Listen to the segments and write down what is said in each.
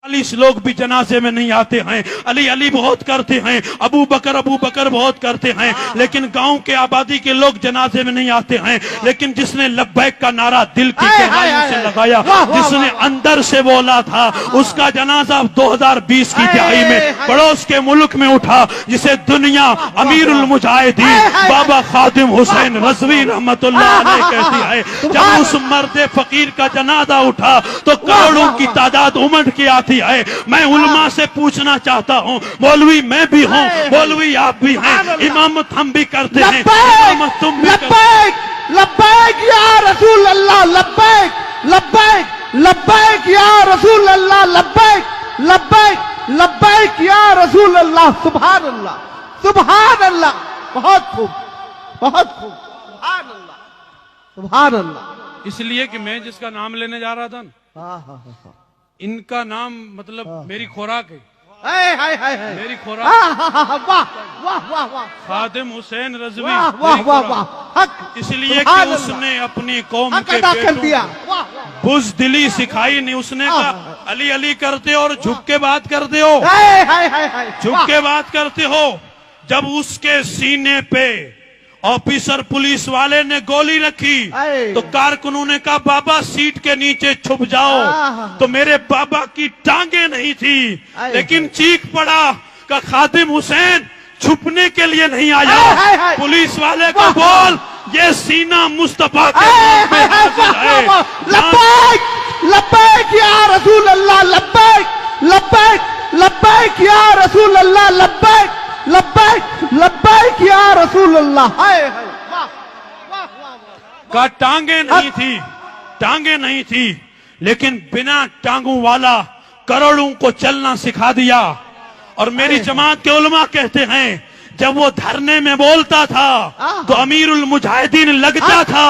40 لوگ بھی جنازے میں نہیں آتے ہیں، علی علی بہت کرتے ہیں، ابو بکر بہت کرتے ہیں، لیکن گاؤں کے آبادی کے لوگ جنازے میں نہیں آتے ہیں۔ لیکن جس نے لبیک کا نعرہ دل کی گہرائیوں سے لگایا، جس نے اندر سے بولا تھا، اس کا جنازہ 2020 کی دہائی میں پڑوس کے ملک میں اٹھا، جسے دنیا امیر المجاہدین بابا خادم حسین رضوی رحمت اللہ علیہ کہتی ہے۔ جب اس مرد فقیر کا جنازہ اٹھا تو کروڑوں کی تعداد امڑ کے آتی ہے۔ میں علماء سے پوچھنا چاہتا ہوں، مولوی میں بھی ہوں، مولوی آپ بھی ہیں، امامت ہم بھی کرتے ہیں، امامت تم بھی کرتے ہیں۔ لبیک یا رسول اللہ، لبیک لبیک لبیک یا رسول اللہ، لبیک لبیک لبیک یا رسول اللہ۔ سبحان اللہ سبحان اللہ، بہت خوب بہت خوب، سبحان اللہ سبحان اللہ۔ اس لیے کہ میں جس کا نام لینے جا رہا تھا نا، ان کا نام مطلب میری خوراک ہے، میری خوراک خادم حسین رضوی، واہ واہ واہ، اس لیے کہ اس نے اپنی قوم کے بیٹوں کو بزدلی سکھائی نہیں۔ اس نے کہا علی علی کرتے ہو اور جھک کے بات کرتے ہو، جھک کے بات کرتے ہو۔ جب اس کے سینے پہ آفیسر پولیس والے نے گولی رکھی تو کارکنوں نے کہا بابا سیٹ کے نیچے چھپ جاؤ، تو میرے بابا کی ٹانگیں نہیں تھی، لیکن چیخ پڑا کہ خادم حسین چھپنے کے لیے نہیں آیا۔ پولیس والے کو بول یہ سینہ مصطفیٰ کے نام پہ حاضر ہے۔ لبیک لبیک یا رسول اللہ، لبیک لبیک لبیک یا رسول اللہ، لبیک لبیک لبیک یا رسول اللہ۔ کا ٹانگیں نہیں تھی، ٹانگیں نہیں تھی، لیکن بنا ٹانگوں والا کروڑوں کو چلنا سکھا دیا۔ اور میری جماعت کے علماء کہتے ہیں جب وہ دھرنے میں بولتا تھا تو امیر المجاہدین لگتا تھا،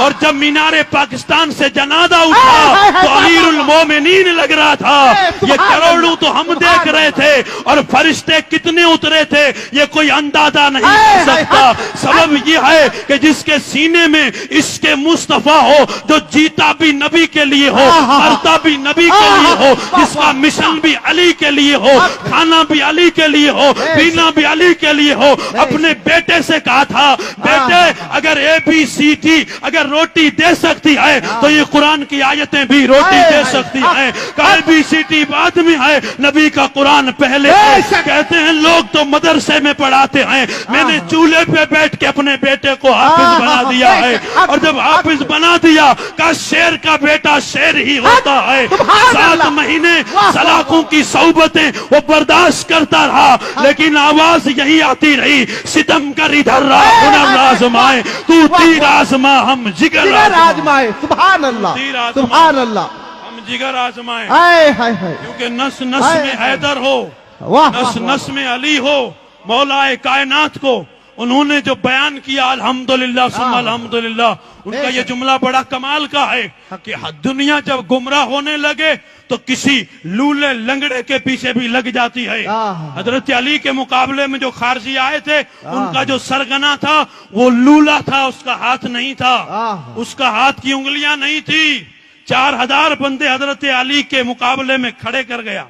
اور جب مینار پاکستان سے جنازہ اٹھا تو امیر المومنین لگ رہا تھا۔ یہ کروڑوں تو ہم دیکھ رہے تھے، اور فرشتے کتنے اترے تھے یہ کوئی اندازہ نہیں کر سکتا۔ سبب یہ ہے کہ جس کے سینے میں عشق مصطفیٰ ہو، جو جیتا بھی نبی کے لیے ہو، مرتا بھی نبی کے لیے ہو، جس کا مشن بھی علی کے لیے ہو، کھانا بھی علی کے لیے ہو، پینا بھی علی کے لیے ہو۔ اپنے بیٹے سے کہا تھا بیٹے اگر ABCD اگر روٹی دے سکتی ہے تو یہ قرآن کی آیتیں بھی روٹی دے سکتی ہیں۔ کہ ABCD بعد میں ہے، نبی کا قرآن پہلے ہے۔ کہتے ہیں لوگ تو مدرسے میں پڑھاتے ہیں، میں نے چولہے پہ بیٹھ کے اپنے بیٹے کو حافظ بنا دیا ہے، اور جب حافظ بنا دیا کہ شیر کا بیٹا شیر ہی ہوتا ہے۔ 7 مہینے سلاخوں کی صحبتیں وہ برداشت کرتا رہا، لیکن آواز یہی آتی رہی ستم کر ادھر رہا ہنر آزمائے، تو تیر آزما ہم جگر آزمائے۔ سبحان اللہ سبحان اللہ، ہم جگر آزمائے، ہائے ہائے ہائے، کیونکہ نس نس میں حیدر ہو، نس نس میں علی ہو، مولا کائنات کو انہوں نے جو بیان کیا الحمدللہ ثم الحمدللہ، ان کا یہ جملہ بڑا کمال کا ہے کہ دنیا جب گمراہ ہونے لگے تو کسی لولے لنگڑے کے پیچھے بھی لگ جاتی ہے۔ حضرت علی کے مقابلے میں جو خارجی آئے تھے ان کا جو سرگنا تھا وہ لولا تھا، اس کا ہاتھ نہیں تھا، اس کا ہاتھ کی انگلیاں نہیں تھی۔ 4000 بندے حضرت علی کے مقابلے میں کھڑے کر گیا۔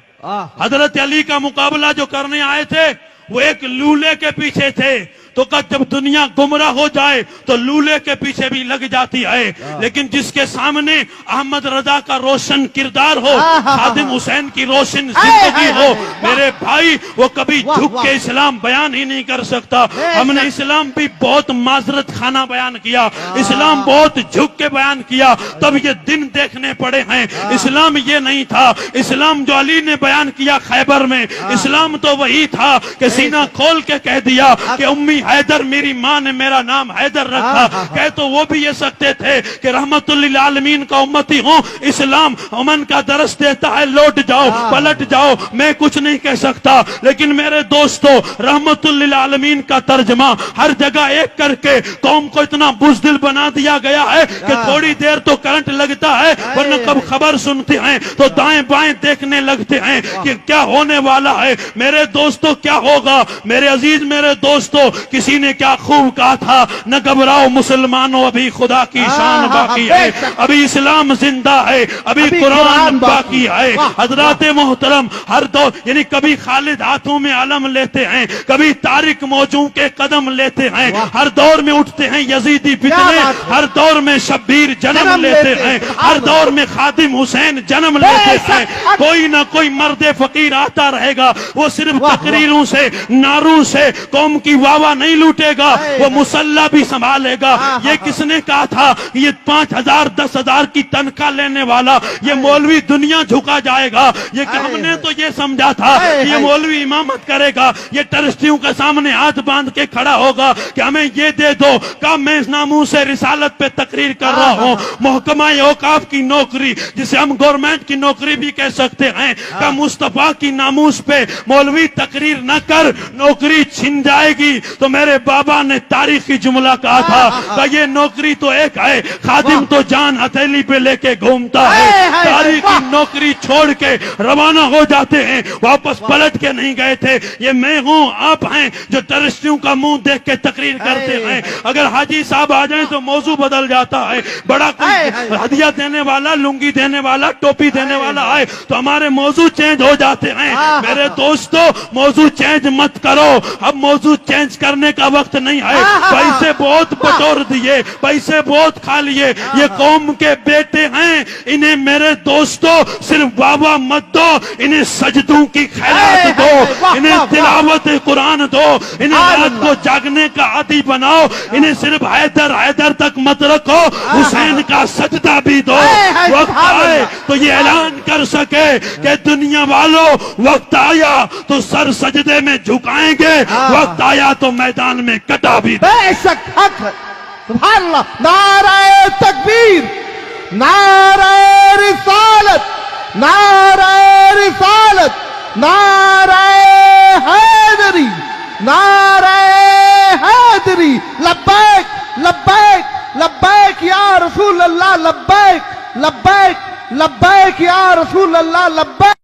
حضرت علی کا مقابلہ جو کرنے آئے تھے وہ ایک لولے کے پیچھے تھے، تو کہ جب دنیا گمراہ ہو جائے تو لولے کے پیچھے بھی لگ جاتی ہے، لیکن جس کے سامنے احمد رضا کا روشن کردار ہو، خادم حسین کی روشن زندگی ہو، میرے بھائی وہ کبھی جھک کے اسلام بیان ہی نہیں کر سکتا۔ ہم نے اسلام بھی بہت معذرت خانہ بیان کیا، اسلام بہت جھک کے بیان کیا، تب یہ دن دیکھنے پڑے ہیں۔ اسلام یہ نہیں تھا، اسلام جو علی نے بیان کیا خیبر میں، اسلام تو وہی تھا کہ سینہ کھول کے کہہ دیا کہ امی حیدر میری ماں نے میرا نام حیدر رکھا۔ کہہ تو وہ بھی یہ سکتے تھے کہ رحمت للعالمین کا امتی ہوں، اسلام امن کا درس دیتا ہے، لوٹ جاؤ پلٹ جاؤ، میں کچھ نہیں کہہ سکتا۔ لیکن میرے دوستو رحمت للعالمین کا ترجمہ ہر جگہ ایک کر کے قوم کو اتنا بزدل بنا دیا گیا ہے کہ تھوڑی دیر تو کرنٹ لگتا ہے، ورنہ کب خبر سنتے ہیں تو دائیں بائیں دیکھنے لگتے ہیں کہ کیا ہونے والا ہے۔ میرے دوستو کیا ہوگا، میرے عزیز میرے دوستو، کسی نے کیا خوب کہا تھا، نہ گھبراؤ مسلمانوں، ابھی خدا کی شان باقی ہے، ابھی اسلام زندہ ہے، ابھی قرآن باقی ہے۔ حضرات محترم، ہر دور یعنی کبھی خالد ہاتھوں میں علم لیتے ہیں، کبھی طارق موجوں کے قدم لیتے ہیں، ہر دور میں اٹھتے ہیں یزیدی فتنے، ہر دور میں شبیر جنم لیتے ہیں، ہر دور میں خادم حسین جنم لیتے ہیں۔ کوئی نہ کوئی مرد فقیر آتا رہے گا، وہ صرف تقریروں سے، نعروں سے قوم کی واہ نہیں لوٹے گا، وہ مسلح بھی سنبھالے گا۔ یہ کس نے کہا تھا یہ 5,000 10,000 کی تنخواہ لینے والا یہ مولوی دنیا جھکا جائے گا؟ یہ کہ ہم نے تو یہ سمجھا تھا یہ مولوی امامت کرے گا، یہ ٹرسٹیوں کے سامنے ہاتھ باندھ کے کھڑا ہوگا کہ ہمیں یہ دے دو، کہ میں اس ناموس سے رسالت پہ تقریر کر رہا ہوں، محکمہ اوقاف کی نوکری جسے ہم گورنمنٹ کی نوکری بھی کہہ سکتے ہیں، کہ مصطفیٰ کی ناموس پہ مولوی تقریر نہ کر نوکری چھن جائے گی۔ تو میرے بابا نے تاریخی جملہ کہا تھا کہ یہ نوکری تو ایک ہے، خادم تو جان ہتھیلی پہ لے کے گھومتا ہے۔ تاریخی نوکری چھوڑ کے روانہ ہو جاتے ہیں، واپس پلٹ کے نہیں گئے تھے۔ یہ میں ہوں، آپ ہیں جو ٹرسٹیوں کا منہ دیکھ کے تقریر کرتے ہیں۔ اگر حاجی صاحب آ جائیں تو موضوع بدل جاتا ہے، بڑا کوئی ہدیہ دینے والا، لنگی دینے والا، ٹوپی دینے والا آئے تو ہمارے موضوع چینج ہو جاتے ہیں۔ میرے دوستو، موضوع چینج مت کرو، اب موضوع چینج کرنے کا وقت نہیں ہے۔ پیسے بہت بٹور دیے، پیسے بہت کھا لیے، یہ قوم کے بیٹے ہیں، انہیں میرے دوستو صرف بابا مت دو، انہیں سجدوں کی خیرات دو، انہیں تلاوت قرآن دو، انہیں رات کو جاگنے کا عادی بناؤ، انہیں صرف حیدر حیدر تک مت رکھو، حسین کا سجدہ بھی دو۔ وقت آئے تو یہ اعلان کر سکے کہ دنیا والوں وقت آیا تو سر سجدے میں جھکائیں گے، وقت آیا تو میدان میں کٹا بھی دیں۔ بے شک حق ہے، سبحان اللہ۔ نعرہ تکبیر، نعرہ رسالت، نعرہ رسالت، نعرہ حیدری، نعرہ حیدری، لبیک لبیک لبیک یا رسول اللہ، لبیک لبیک لبیک یا رسول اللہ، لبیک۔